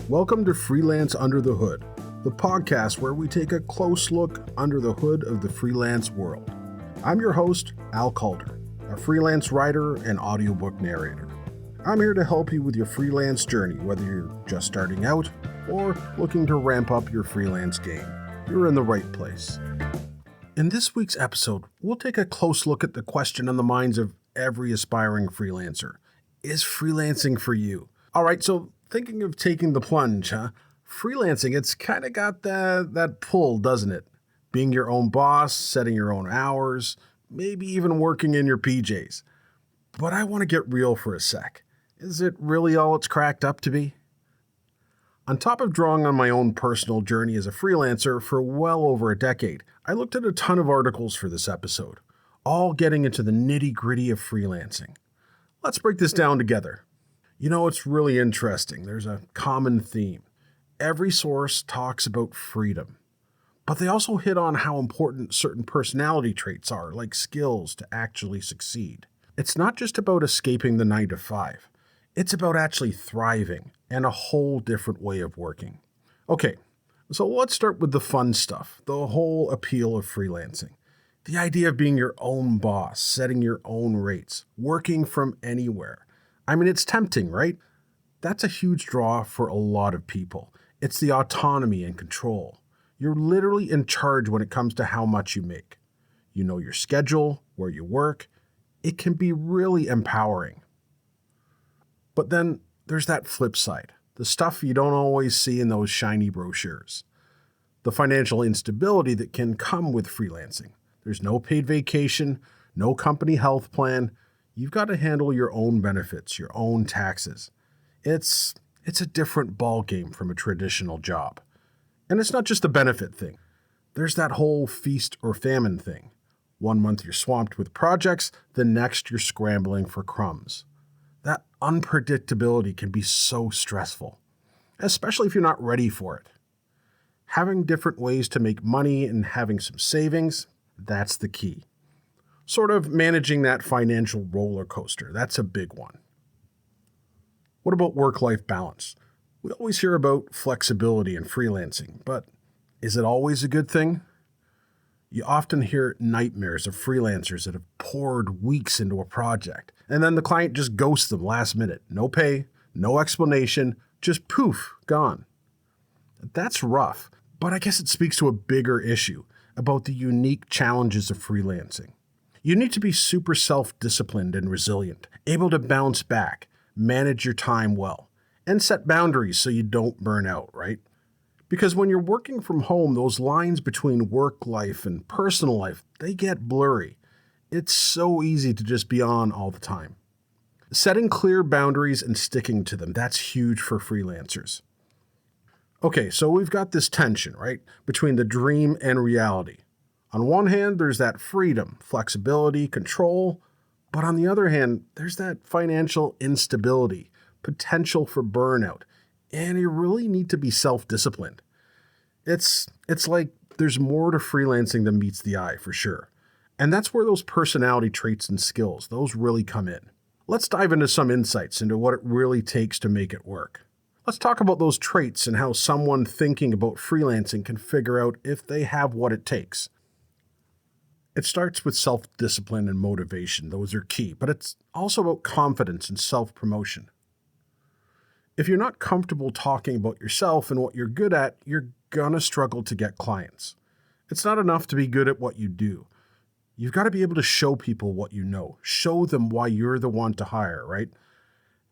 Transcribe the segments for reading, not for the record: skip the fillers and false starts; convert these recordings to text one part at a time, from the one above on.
Welcome to Freelance Under the Hood, the podcast where we take a close look under the hood of the freelance world. I'm your host, Al Calder, a freelance writer and audiobook narrator. I'm here to help you with your freelance journey, whether you're just starting out or looking to ramp up your freelance game. You're in the right place. In this week's episode, we'll take a close look at the question on the minds of every aspiring freelancer. Is freelancing for you? All right, so thinking of taking the plunge, huh? Freelancing, it's kind of got that pull, doesn't it? Being your own boss, setting your own hours, maybe even working in your PJs. But I want to get real for a sec. Is it really all it's cracked up to be? On top of drawing on my own personal journey as a freelancer for well over a decade, I looked at a ton of articles for this episode, all getting into the nitty-gritty of freelancing. Let's break this down together. You know, it's really interesting. There's a common theme. Every source talks about freedom, but they also hit on how important certain personality traits are, like skills, to actually succeed. It's not just about escaping the 9 to 5. It's about actually thriving and a whole different way of working. Okay, so let's start with the fun stuff, the whole appeal of freelancing. The idea of being your own boss, setting your own rates, working from anywhere. I mean, it's tempting, right? That's a huge draw for a lot of people. It's the autonomy and control. You're literally in charge when it comes to how much you make. You know your schedule, where you work. It can be really empowering. But then there's that flip side, the stuff you don't always see in those shiny brochures. The financial instability that can come with freelancing. There's no paid vacation, no company health plan. You've got to handle your own benefits, your own taxes. It's a different ballgame from a traditional job. And it's not just the benefit thing. There's that whole feast or famine thing. 1 month you're swamped with projects, the next you're scrambling for crumbs. That unpredictability can be so stressful, especially if you're not ready for it. Having different ways to make money and having some savings, that's the key. Sort of managing that financial roller coaster. That's a big one. What about work-life balance? We always hear about flexibility in freelancing, but is it always a good thing? You often hear nightmares of freelancers that have poured weeks into a project, and then the client just ghosts them last minute. No pay, no explanation, just poof, gone. That's rough, but I guess it speaks to a bigger issue about the unique challenges of freelancing. You need to be super self-disciplined and resilient, able to bounce back, manage your time well, and set boundaries so you don't burn out, right? Because when you're working from home, those lines between work life and personal life, they get blurry. It's so easy to just be on all the time. Setting clear boundaries and sticking to them, that's huge for freelancers. Okay, so we've got this tension, right, between the dream and reality. On one hand, there's that freedom, flexibility, control, but on the other hand, there's that financial instability, potential for burnout, and you really need to be self-disciplined. It's like there's more to freelancing than meets the eye, for sure. And that's where those personality traits and skills, those really come in. Let's dive into some insights into what it really takes to make it work. Let's talk about those traits and how someone thinking about freelancing can figure out if they have what it takes. It starts with self-discipline and motivation. Those are key, but it's also about confidence and self-promotion. If you're not comfortable talking about yourself and what you're good at, you're gonna struggle to get clients. It's not enough to be good at what you do. You've got to be able to show people what you know, show them why you're the one to hire, right?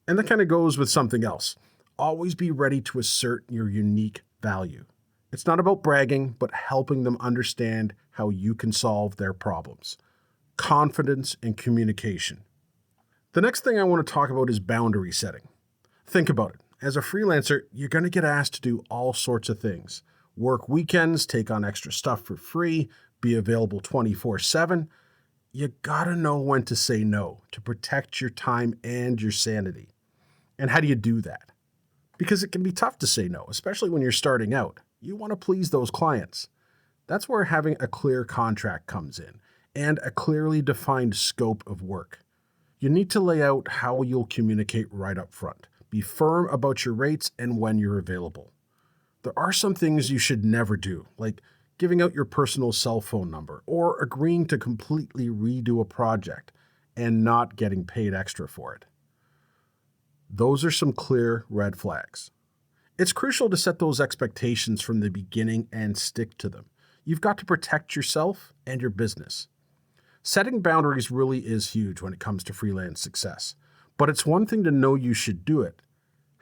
And that kind of goes with something else. Always be ready to assert your unique value. It's not about bragging, but helping them understand how you can solve their problems. Confidence and communication. The next thing I want to talk about is boundary setting. Think about it. As a freelancer, you're going to get asked to do all sorts of things. Work weekends, take on extra stuff for free, be available 24/7. You got to know when to say no to protect your time and your sanity. And how do you do that? Because it can be tough to say no, especially when you're starting out. You want to please those clients. That's where having a clear contract comes in and a clearly defined scope of work. You need to lay out how you'll communicate right up front. Be firm about your rates and when you're available. There are some things you should never do, like giving out your personal cell phone number or agreeing to completely redo a project and not getting paid extra for it. Those are some clear red flags. It's crucial to set those expectations from the beginning and stick to them. You've got to protect yourself and your business. Setting boundaries really is huge when it comes to freelance success, but it's one thing to know you should do it.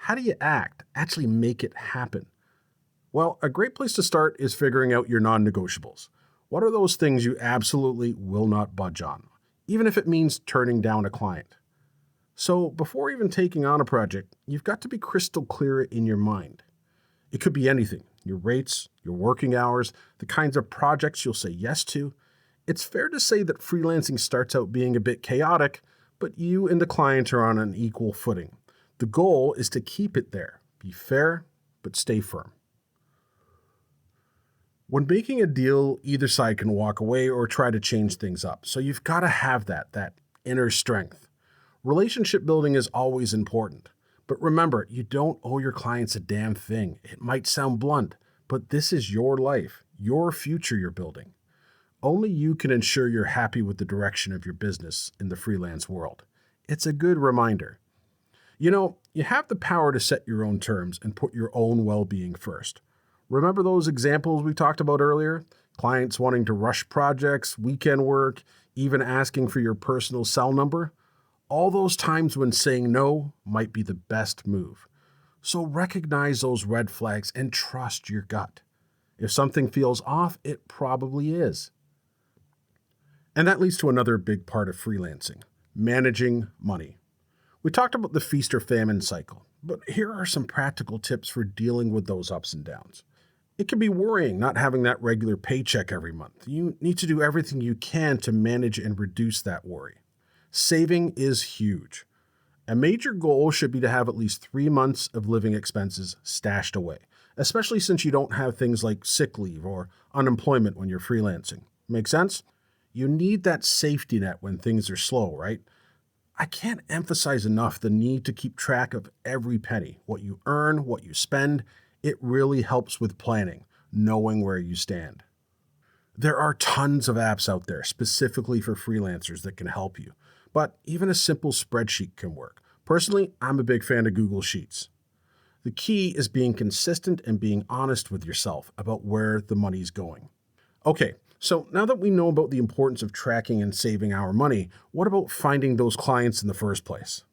How do you actually make it happen? Well, a great place to start is figuring out your non-negotiables. What are those things you absolutely will not budge on, even if it means turning down a client? So before even taking on a project, you've got to be crystal clear in your mind. It could be anything: your rates, your working hours, the kinds of projects you'll say yes to. It's fair to say that freelancing starts out being a bit chaotic, but you and the client are on an equal footing. The goal is to keep it there. Be fair, but stay firm. When making a deal, either side can walk away or try to change things up. So you've got to have that inner strength. Relationship building is always important. But remember, you don't owe your clients a damn thing. It might sound blunt, but this is your life, your future you're building. Only you can ensure you're happy with the direction of your business in the freelance world. It's a good reminder. You have the power to set your own terms and put your own well-being first. Remember those examples we talked about earlier? Clients wanting to rush projects, weekend work, even asking for your personal cell number? All those times when saying no might be the best move. So recognize those red flags and trust your gut. If something feels off, it probably is. And that leads to another big part of freelancing: managing money. We talked about the feast or famine cycle, but here are some practical tips for dealing with those ups and downs. It can be worrying not having that regular paycheck every month. You need to do everything you can to manage and reduce that worry. Saving is huge. A major goal should be to have at least 3 months of living expenses stashed away, especially since you don't have things like sick leave or unemployment when you're freelancing. Make sense? You need that safety net when things are slow, right? I can't emphasize enough the need to keep track of every penny, what you earn, what you spend. It really helps with planning, knowing where you stand. There are tons of apps out there specifically for freelancers that can help you, but even a simple spreadsheet can work. Personally, I'm a big fan of Google Sheets. The key is being consistent and being honest with yourself about where the money's going. Okay, so now that we know about the importance of tracking and saving our money, what about finding those clients in the first place?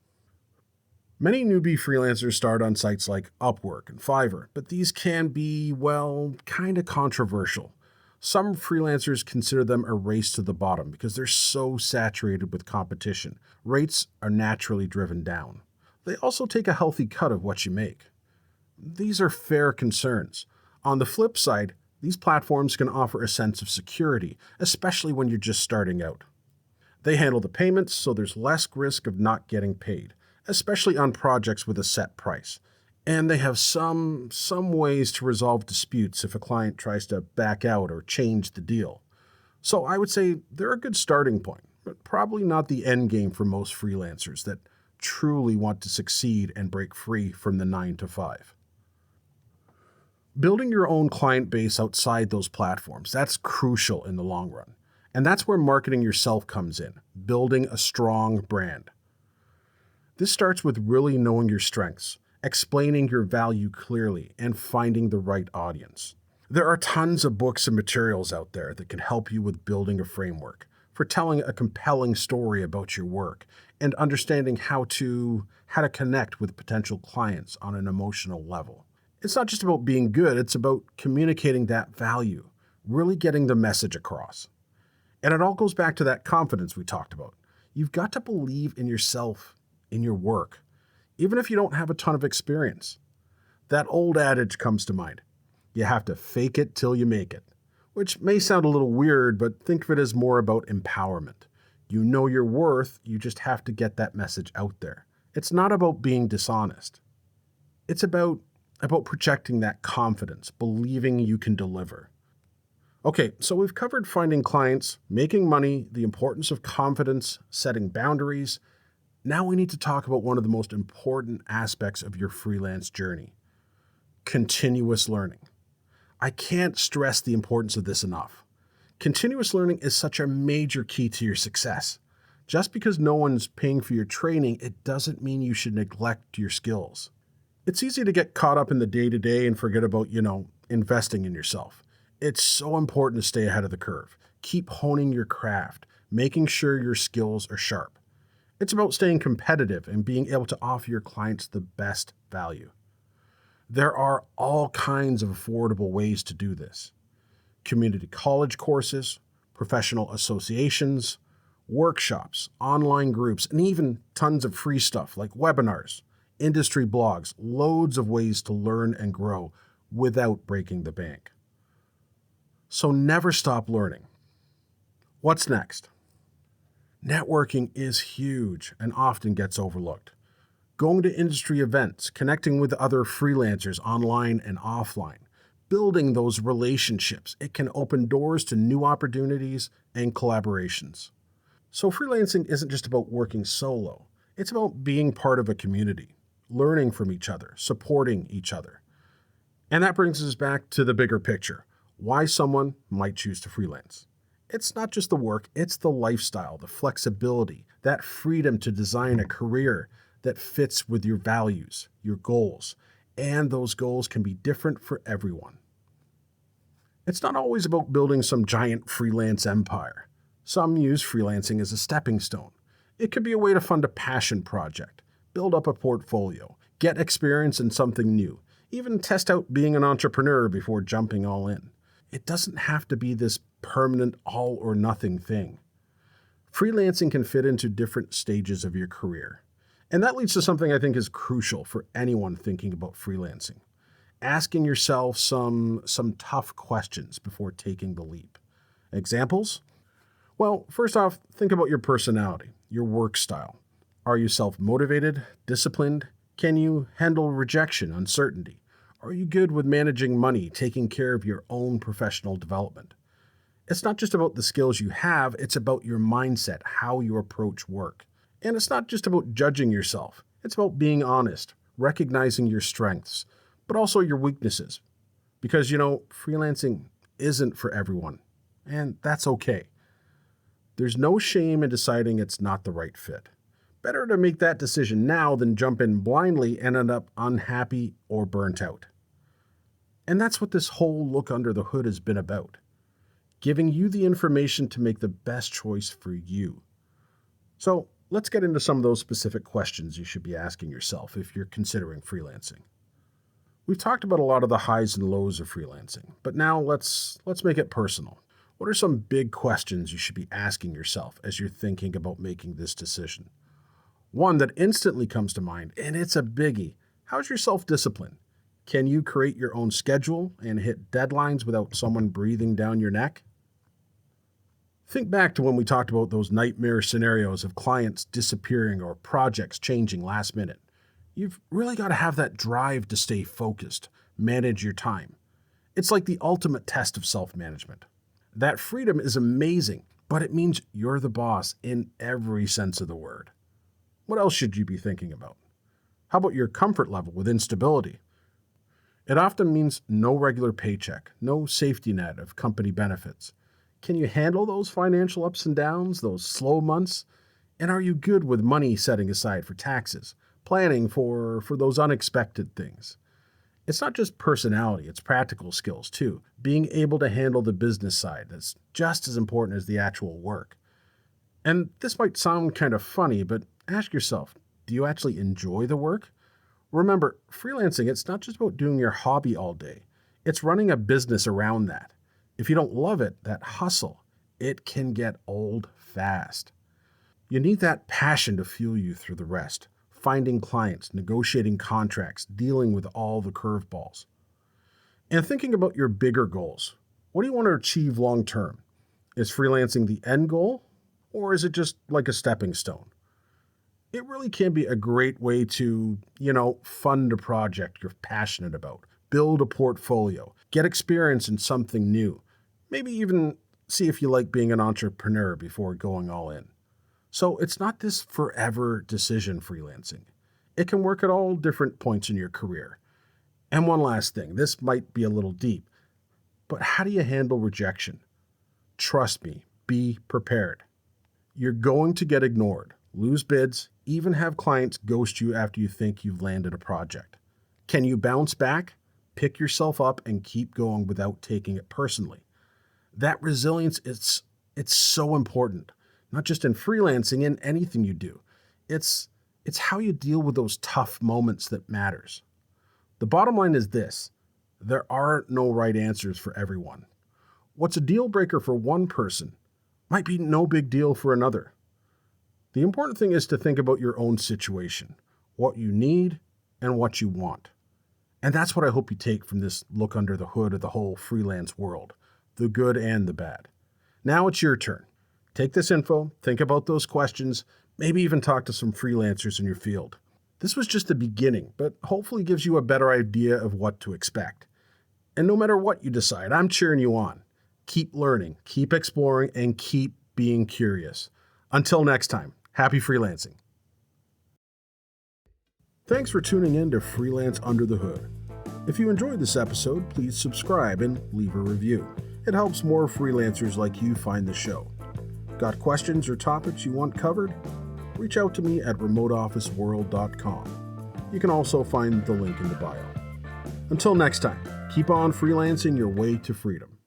Many newbie freelancers start on sites like Upwork and Fiverr, but these can be, kind of controversial. Some freelancers consider them a race to the bottom because they're so saturated with competition. Rates are naturally driven down. They also take a healthy cut of what you make. These are fair concerns. On the flip side, these platforms can offer a sense of security, especially when you're just starting out. They handle the payments, so there's less risk of not getting paid, especially on projects with a set price. And they have some ways to resolve disputes if a client tries to back out or change the deal. So I would say they're a good starting point, but probably not the end game for most freelancers that truly want to succeed and break free from the 9-to-5. Building your own client base outside those platforms, that's crucial in the long run. And that's where marketing yourself comes in, building a strong brand. This starts with really knowing your strengths, explaining your value clearly, and finding the right audience. There are tons of books and materials out there that can help you with building a framework, for telling a compelling story about your work, and understanding how to connect with potential clients on an emotional level. It's not just about being good, it's about communicating that value, really getting the message across. And it all goes back to that confidence we talked about. You've got to believe in yourself, in your work, even if you don't have a ton of experience. That old adage comes to mind: you have to fake it till you make it, which may sound a little weird, but think of it as more about empowerment. You know your worth, you just have to get that message out there. It's not about being dishonest. It's about projecting that confidence, believing you can deliver. Okay, so we've covered finding clients, making money, the importance of confidence, setting boundaries. Now we need to talk about one of the most important aspects of your freelance journey: continuous learning. I can't stress the importance of this enough. Continuous learning is such a major key to your success. Just because no one's paying for your training, it doesn't mean you should neglect your skills. It's easy to get caught up in the day-to-day and forget about, investing in yourself. It's so important to stay ahead of the curve. Keep honing your craft, making sure your skills are sharp. It's about staying competitive and being able to offer your clients the best value. There are all kinds of affordable ways to do this: community college courses, professional associations, workshops, online groups, and even tons of free stuff like webinars, industry blogs, loads of ways to learn and grow without breaking the bank. So never stop learning. What's next? Networking is huge and often gets overlooked. Going to industry events, connecting with other freelancers online and offline, building those relationships, it can open doors to new opportunities and collaborations. So freelancing isn't just about working solo. It's about being part of a community, learning from each other, supporting each other. And that brings us back to the bigger picture: why someone might choose to freelance. It's not just the work, it's the lifestyle, the flexibility, that freedom to design a career that fits with your values, your goals, and those goals can be different for everyone. It's not always about building some giant freelance empire. Some use freelancing as a stepping stone. It could be a way to fund a passion project, build up a portfolio, get experience in something new, even test out being an entrepreneur before jumping all in. It doesn't have to be this permanent all or nothing thing. Freelancing can fit into different stages of your career. And that leads to something I think is crucial for anyone thinking about freelancing: asking yourself some tough questions before taking the leap. Examples? Well, first off, think about your personality, your work style. Are you self-motivated, disciplined? Can you handle rejection, uncertainty? Are you good with managing money, taking care of your own professional development? It's not just about the skills you have, it's about your mindset, how you approach work. And it's not just about judging yourself. It's about being honest, recognizing your strengths, but also your weaknesses. Because, freelancing isn't for everyone, and that's okay. There's no shame in deciding it's not the right fit. Better to make that decision now than jump in blindly and end up unhappy or burnt out. And that's what this whole look under the hood has been about: giving you the information to make the best choice for you. So let's get into some of those specific questions you should be asking yourself if you're considering freelancing. We've talked about a lot of the highs and lows of freelancing, but now let's make it personal. What are some big questions you should be asking yourself as you're thinking about making this decision? One that instantly comes to mind, and it's a biggie: how's your self-discipline? Can you create your own schedule and hit deadlines without someone breathing down your neck? Think back to when we talked about those nightmare scenarios of clients disappearing or projects changing last minute. You've really got to have that drive to stay focused, manage your time. It's like the ultimate test of self-management. That freedom is amazing, but it means you're the boss in every sense of the word. What else should you be thinking about? How about your comfort level with instability? It often means no regular paycheck, no safety net of company benefits. Can you handle those financial ups and downs, those slow months? And are you good with money setting aside for taxes, planning for those unexpected things? It's not just personality, it's practical skills too. Being able to handle the business side, that's just as important as the actual work. And this might sound kind of funny, but ask yourself, do you actually enjoy the work? Remember, freelancing, it's not just about doing your hobby all day. It's running a business around that. If you don't love it, that hustle, it can get old fast. You need that passion to fuel you through the rest: finding clients, negotiating contracts, dealing with all the curveballs. And thinking about your bigger goals. What do you want to achieve long term? Is freelancing the end goal, or is it just like a stepping stone? It really can be a great way to, fund a project you're passionate about, build a portfolio, get experience in something new, maybe even see if you like being an entrepreneur before going all in. So it's not this forever decision, freelancing. It can work at all different points in your career. And one last thing, this might be a little deep, but how do you handle rejection? Trust me, be prepared. You're going to get ignored, lose bids, even have clients ghost you after you think you've landed a project. Can you bounce back? Pick yourself up and keep going without taking it personally. That resilience, it's so important, not just in freelancing, in anything you do. It's how you deal with those tough moments that matters. The bottom line is this: there are no right answers for everyone. What's a deal breaker for one person might be no big deal for another. The important thing is to think about your own situation, what you need and what you want. And that's what I hope you take from this look under the hood of the whole freelance world, the good and the bad. Now it's your turn. Take this info, think about those questions, maybe even talk to some freelancers in your field. This was just the beginning, but hopefully gives you a better idea of what to expect. And no matter what you decide, I'm cheering you on. Keep learning, keep exploring, and keep being curious. Until next time, happy freelancing. Thanks for tuning in to Freelance Under the Hood. If you enjoyed this episode, please subscribe and leave a review. It helps more freelancers like you find the show. Got questions or topics you want covered? Reach out to me at remoteofficeworld.com. You can also find the link in the bio. Until next time, keep on freelancing your way to freedom.